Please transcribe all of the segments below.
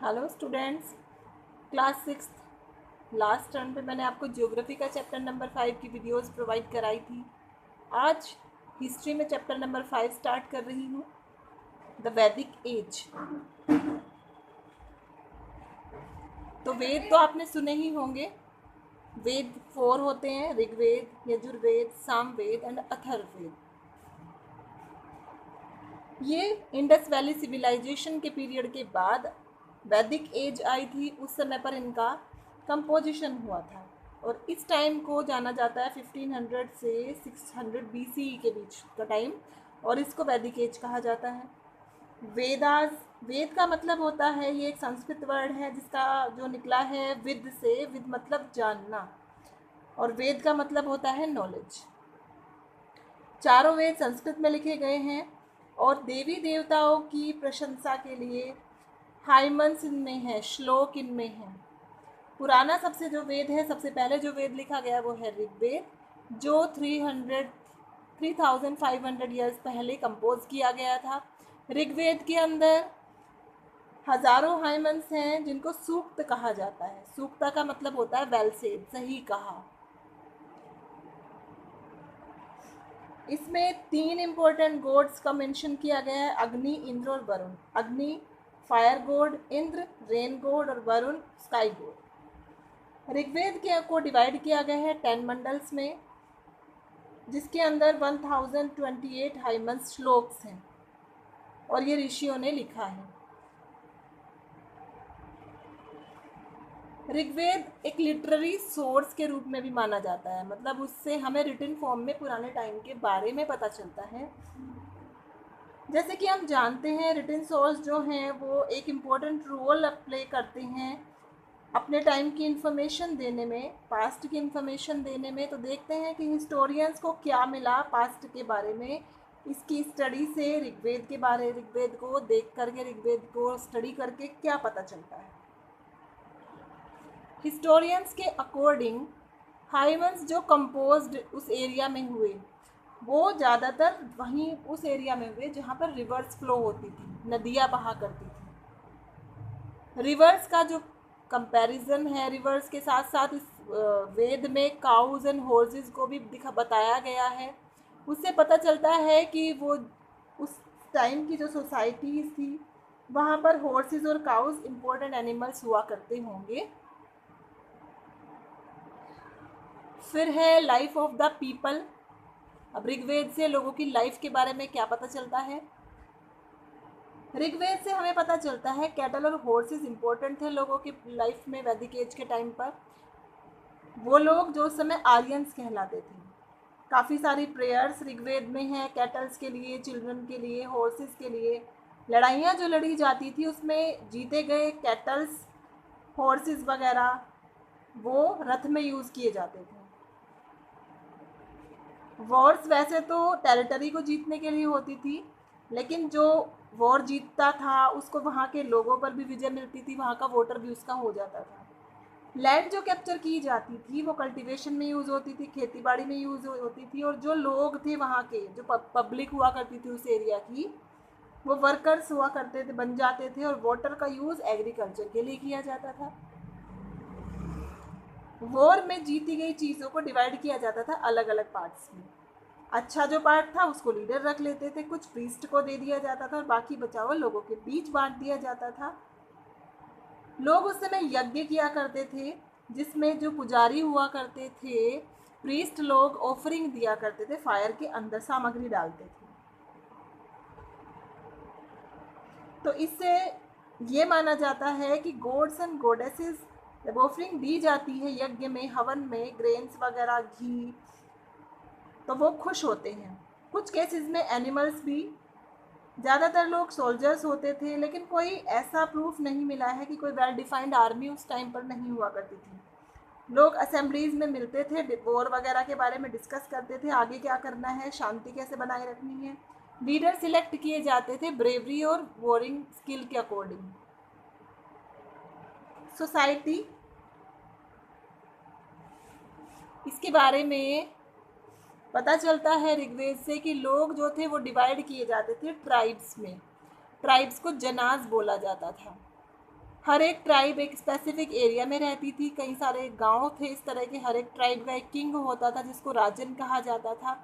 Hello students, class six last term पे मैंने आपको ज्योग्राफी का चैप्टर नंबर 5 की वीडियोस प्रोवाइड कराई थी। आज हिस्ट्री में चैप्टर नंबर 5 स्टार्ट कर रही हूँ, द वैदिक एज। तो वेद तो आपने सुने ही होंगे। वेद 4 होते हैं, ऋग्वेद, यजुर्वेद, सामवेद एंड अथर्ववेद। ये इंडस वैली सिविलाइजेशन के पीरियड के बाद वैदिक एज आई थी। उस समय पर इनका कंपोजिशन हुआ था और इस टाइम को जाना जाता है 1500 से 600 BCE के बीच का टाइम, और इसको वैदिक एज कहा जाता है। वेदास, वेद का मतलब होता है, ये एक संस्कृत वर्ड है जिसका जो निकला है विद से। विद मतलब जानना, और वेद का मतलब होता है नॉलेज। चारों वेद संस्कृत में लिखे गए हैं और देवी देवताओं की प्रशंसा के लिए हाइमन्स इनमें है, श्लोक इनमें है। पुराना सबसे जो वेद है, सबसे पहले जो वेद लिखा गया वो है ऋग्वेद, जो 3500 ईयर्स पहले कंपोज किया गया था। ऋग्वेद के अंदर हजारों हाइमन्स हैं जिनको सूक्त कहा जाता है। सूक्ता का मतलब होता है वेल सेड, सही कहा। इसमें 3 इम्पोर्टेंट गॉड्स का मेंशन किया गया है, अग्नि, इंद्र और वरुण। अग्नि fire God, Indra rain God और वरुण स्काई गॉड। ऋग्वेद के को डिवाइड किया गया है 10 मंडल्स में, जिसके अंदर 1028 हाइमन्स श्लोक्स हैं और ये ऋषियों ने लिखा है। ऋग्वेद एक लिटरेरी सोर्स के रूप में भी माना जाता है, मतलब उससे हमें रिटन फॉर्म में पुराने टाइम के बारे में पता चलता है। जैसे कि हम जानते हैं रिटन सोर्स जो हैं वो एक इम्पोर्टेंट रोल प्ले करते हैं अपने टाइम की इन्फॉर्मेशन देने में, पास्ट की इन्फॉर्मेशन देने में। तो देखते हैं कि हिस्टोरियंस को क्या मिला पास्ट के बारे में, इसकी स्टडी से ऋग्वेद को देख करके, ऋग्वेद को स्टडी करके क्या पता चलता है। हिस्टोरियंस के अकॉर्डिंग हाइमन्स जो कंपोज्ड उस एरिया में हुए वो ज़्यादातर वहीं उस एरिया में हुए जहाँ पर रिवर्स फ्लो होती थी, नदियाँ बहा करती थी। रिवर्स का जो कंपैरिजन है, रिवर्स के साथ साथ इस वेद में काउज एंड हॉर्सेस को भी बताया गया है। उससे पता चलता है कि वो उस टाइम की जो सोसाइटीज़ थी वहाँ पर हॉर्सेस और काउज इम्पोर्टेंट एनिमल्स हुआ करते होंगे। फिर है लाइफ ऑफ द पीपल। अब ऋग्वेद से लोगों की लाइफ के बारे में क्या पता चलता है? ऋग्वेद से हमें पता चलता है कैटल और हॉर्सेस इंपॉर्टेंट थे लोगों की लाइफ में वैदिक एज के टाइम पर। वो लोग जो उस समय आर्यंस कहलाते थे। काफ़ी सारी प्रेयर्स ऋग्वेद में हैं कैटल्स के लिए, चिल्ड्रन के लिए, हॉर्सेस के लिए। लड़ाइयाँ जो लड़ी जाती थी उसमें जीते गए कैटल्स, हॉर्सेस वगैरह वो रथ में यूज़ किए जाते थे। वॉर्स वैसे तो टेरिटरी को जीतने के लिए होती थी, लेकिन जो वॉर जीतता था उसको वहाँ के लोगों पर भी विजय मिलती थी, वहाँ का वोटर भी उसका हो जाता था। लैंड जो कैप्चर की जाती थी वो कल्टीवेशन में यूज़ होती थी, खेती बाड़ी में यूज़ होती थी, और जो लोग थे वहाँ के, जो पब्लिक हुआ करती थी उस एरिया की, वो वर्कर्स हुआ करते थे, बन जाते थे, और वाटर का यूज़ एग्रीकल्चर के लिए किया जाता था। वॉर में जीती गई चीज़ों को डिवाइड किया जाता था अलग अलग पार्ट्स में। अच्छा जो पार्ट था उसको लीडर रख लेते थे, कुछ प्रीस्ट को दे दिया जाता था और बाकी बचा हुआ लोगों के बीच बांट दिया जाता था। लोग उस समय यज्ञ किया करते थे जिसमें जो पुजारी हुआ करते थे, प्रीस्ट लोग ऑफरिंग दिया करते थे, फायर के अंदर सामग्री डालते थे। तो इससे ये माना जाता है कि गॉड्स एंड गॉडेसेस जब ऑफरिंग दी जाती है यज्ञ में, हवन में, ग्रेन्स वगैरह, घी, तो वो खुश होते हैं। कुछ केसेस में एनिमल्स भी। ज़्यादातर लोग सोल्जर्स होते थे, लेकिन कोई ऐसा प्रूफ नहीं मिला है कि कोई वेल डिफाइंड आर्मी उस टाइम पर नहीं हुआ करती थी। लोग असेंबलीज में मिलते थे, वॉर वगैरह के बारे में डिस्कस करते थे, आगे क्या करना है, शांति कैसे बनाए रखनी है। लीडर सिलेक्ट किए जाते थे ब्रेवरी और वॉरिंग स्किल के अकॉर्डिंग। सोसाइटी, इसके बारे में पता चलता है ऋग्वेद से कि लोग जो थे वो डिवाइड किए जाते थे ट्राइब्स में। ट्राइब्स को जनाज बोला जाता था। हर एक ट्राइब एक स्पेसिफिक एरिया में रहती थी, कई सारे गांव थे इस तरह के, हर एक ट्राइब का एक किंग होता था जिसको राजन कहा जाता था,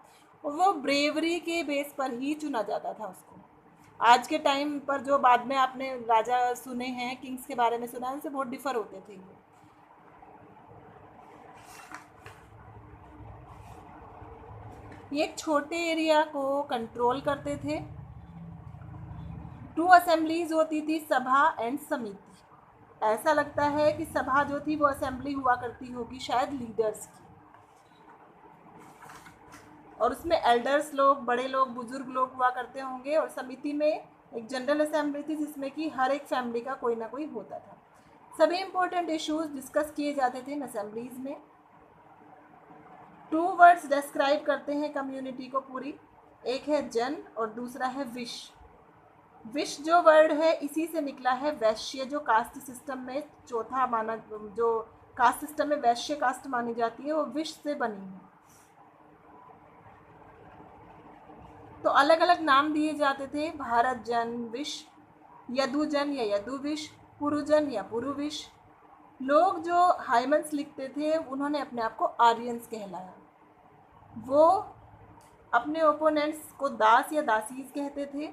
और वो ब्रेवरी के बेस पर ही चुना जाता था उसको। आज के टाइम पर जो बाद में आपने राजा सुने हैं, किंग्स के बारे में सुना है, उनसे बहुत डिफर होते थे ये एक छोटे एरिया को कंट्रोल करते थे। 2 असेंबलीज होती थी, सभा एंड समिति। ऐसा लगता है कि सभा जो थी वो असेंबली हुआ करती होगी शायद लीडर्स की, और उसमें एल्डर्स लोग, बड़े लोग, बुजुर्ग लोग हुआ करते होंगे, और समिति में एक जनरल असेंबली थी जिसमें कि हर एक फैमिली का कोई ना कोई होता था। सभी इंपॉर्टेंट इश्यूज डिस्कस किए जाते थे इन असेंबलीज में। 2 वर्ड्स डिस्क्राइब करते हैं कम्युनिटी को पूरी, एक है जन और दूसरा है विश। विश जो वर्ड है इसी से निकला है वैश्य, जो कास्ट सिस्टम में चौथा माना, जो कास्ट सिस्टम में वैश्य कास्ट मानी जाती है, वो विश से बनी है। तो अलग अलग नाम दिए जाते थे, भारत जन विश, यदुजन या यदुविश, पुरुजन या पुरुविश। लोग जो हाइमन्स लिखते थे उन्होंने अपने आप को आर्यंस कहलाया। वो अपने ओपोनेंट्स को दास या दासीज कहते थे।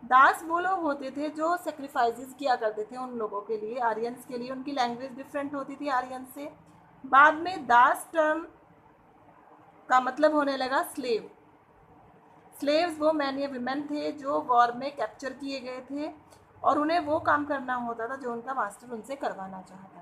दास वो लोग होते थे जो सेक्रीफाइसेस किया करते थे उन लोगों के लिए, आर्यंस के लिए। उनकी लैंग्वेज डिफरेंट होती थी आर्यंस से। बाद में दास टर्म का मतलब होने लगा स्लेव। स्लेव्स वो मैन या विमेन थे जो वॉर में कैप्चर किए गए थे, और उन्हें वो काम करना होता था जो उनका मास्टर उनसे करवाना चाहता था।